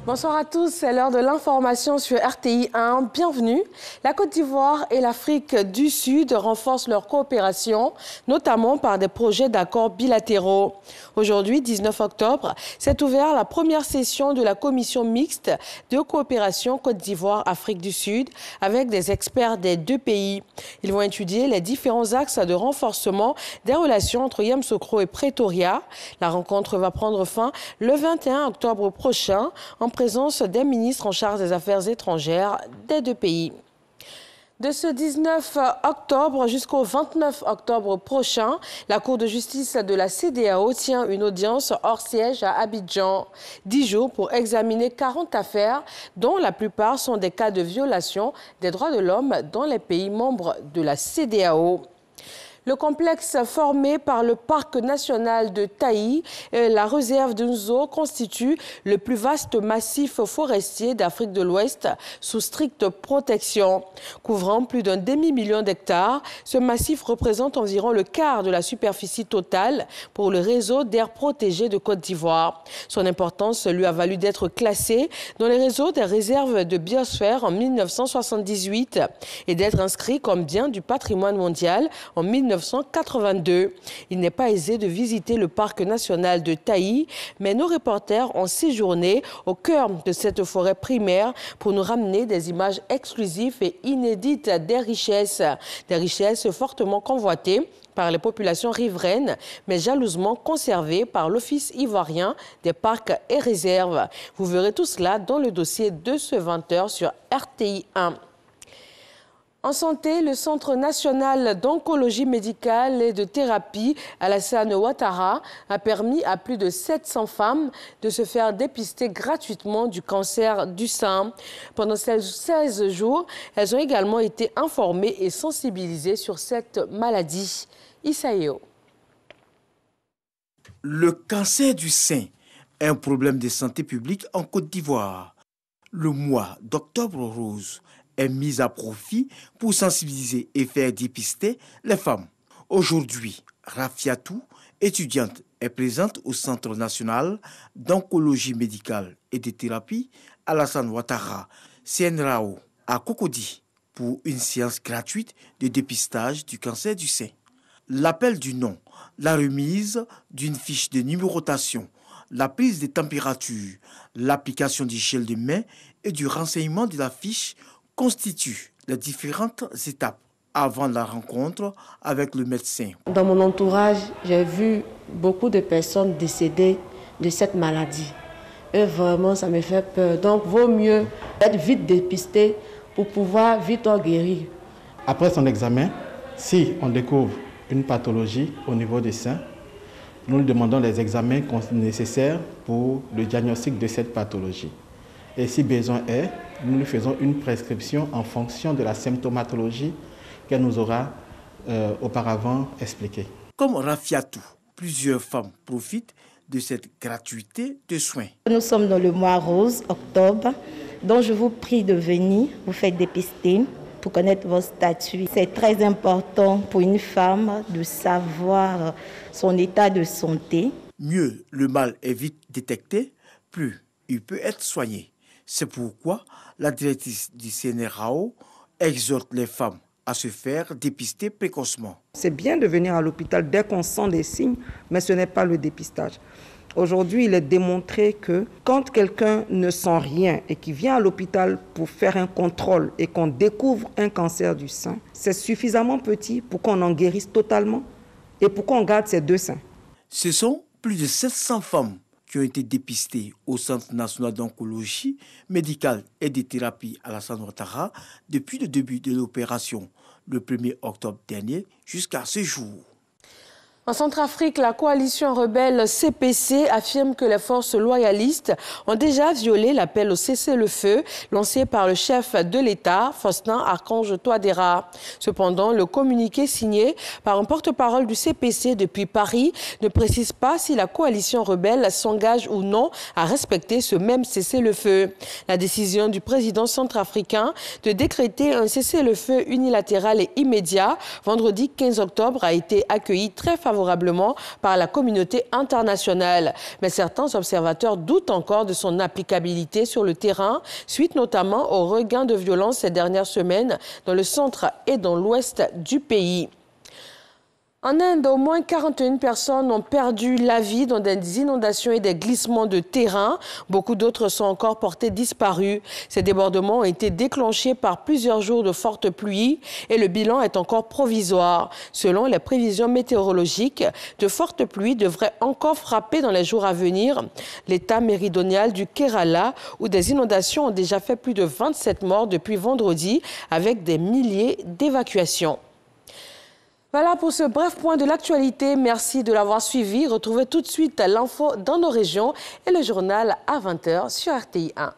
Bonsoir à tous, c'est l'heure de l'information sur RTI 1. Bienvenue. La Côte d'Ivoire et l'Afrique du Sud renforcent leur coopération, notamment par des projets d'accords bilatéraux. Aujourd'hui, 19 octobre, s'est ouverte la première session de la commission mixte de coopération Côte d'Ivoire-Afrique du Sud avec des experts des deux pays. Ils vont étudier les différents axes de renforcement des relations entre Yamoussoukro et Pretoria. La rencontre va prendre fin le 21 octobre prochain en présence des ministres en charge des affaires étrangères des deux pays. De ce 19 octobre jusqu'au 29 octobre prochain, la Cour de justice de la CEDEAO tient une audience hors siège à Abidjan. 10 jours pour examiner 40 affaires, dont la plupart sont des cas de violation des droits de l'homme dans les pays membres de la CEDEAO. Le complexe formé par le parc national de Taï et la réserve d'Unzo constitue le plus vaste massif forestier d'Afrique de l'Ouest sous stricte protection. Couvrant plus d'un demi-million d'hectares, ce massif représente environ le quart de la superficie totale pour le réseau d'aires protégées de Côte d'Ivoire. Son importance lui a valu d'être classé dans les réseaux des réserves de biosphère en 1978 et d'être inscrit comme bien du patrimoine mondial en 1982. Il n'est pas aisé de visiter le parc national de Taï, mais nos reporters ont séjourné au cœur de cette forêt primaire pour nous ramener des images exclusives et inédites des richesses fortement convoitées par les populations riveraines, mais jalousement conservées par l'Office ivoirien des parcs et réserves. Vous verrez tout cela dans le dossier de ce 20h sur RTI 1. En santé, le Centre national d'oncologie médicale et de thérapie Alassane Ouattara a permis à plus de 700 femmes de se faire dépister gratuitement du cancer du sein. Pendant 16 jours, elles ont également été informées et sensibilisées sur cette maladie. Isaïo. Le cancer du sein est un problème de santé publique en Côte d'Ivoire. Le mois d'Octobre Rose est mis à profit pour sensibiliser et faire dépister les femmes. Aujourd'hui, Rafiatou, étudiante, est présente au Centre national d'oncologie médicale et de thérapie Alassane Ouattara, CNRAO, à Cocody, pour une séance gratuite de dépistage du cancer du sein. L'appel du nom, la remise d'une fiche de numérotation, la prise de température, l'application du gel de main et du renseignement de la fiche constituent les différentes étapes avant la rencontre avec le médecin. Dans mon entourage, j'ai vu beaucoup de personnes décédées de cette maladie. Et vraiment, ça me fait peur. Donc, vaut mieux être vite dépisté pour pouvoir vite en guérir. Après son examen, si on découvre une pathologie au niveau des seins, nous lui demandons les examens nécessaires pour le diagnostic de cette pathologie. Et si besoin est, nous lui faisons une prescription en fonction de la symptomatologie qu'elle nous aura auparavant expliquée. Comme Rafiatou, plusieurs femmes profitent de cette gratuité de soins. Nous sommes dans le mois rose, octobre, donc je vous prie de venir vous faire dépister pour connaître votre statut. C'est très important pour une femme de savoir son état de santé. Mieux le mal est vite détecté, plus il peut être soigné. C'est pourquoi la directrice du CNRAO exhorte les femmes à se faire dépister précocement. C'est bien de venir à l'hôpital dès qu'on sent des signes, mais ce n'est pas le dépistage. Aujourd'hui, il est démontré que quand quelqu'un ne sent rien et qui vient à l'hôpital pour faire un contrôle et qu'on découvre un cancer du sein, c'est suffisamment petit pour qu'on en guérisse totalement et pour qu'on garde ces deux seins. Ce sont plus de 700 femmes qui ont été dépistées au Centre national d'oncologie médicale et de thérapie Alassane Ouattara depuis le début de l'opération, le 1er octobre dernier, jusqu'à ce jour. En Centrafrique, la coalition rebelle CPC affirme que les forces loyalistes ont déjà violé l'appel au cessez-le-feu lancé par le chef de l'État, Faustin Archange Touadéra. Cependant, le communiqué signé par un porte-parole du CPC depuis Paris ne précise pas si la coalition rebelle s'engage ou non à respecter ce même cessez-le-feu. La décision du président centrafricain de décréter un cessez-le-feu unilatéral et immédiat vendredi 15 octobre a été accueillie très favorablement favorablement par la communauté internationale. Mais certains observateurs doutent encore de son applicabilité sur le terrain, suite notamment au regain de violence ces dernières semaines dans le centre et dans l'ouest du pays. En Inde, au moins 41 personnes ont perdu la vie dans des inondations et des glissements de terrain. Beaucoup d'autres sont encore portés disparus. Ces débordements ont été déclenchés par plusieurs jours de fortes pluies et le bilan est encore provisoire. Selon les prévisions météorologiques, de fortes pluies devraient encore frapper dans les jours à venir l'état méridional du Kerala, où des inondations ont déjà fait plus de 27 morts depuis vendredi, avec des milliers d'évacuations. Voilà pour ce bref point de l'actualité. Merci de l'avoir suivi. Retrouvez tout de suite l'info dans nos régions et le journal à 20h sur RTI 1.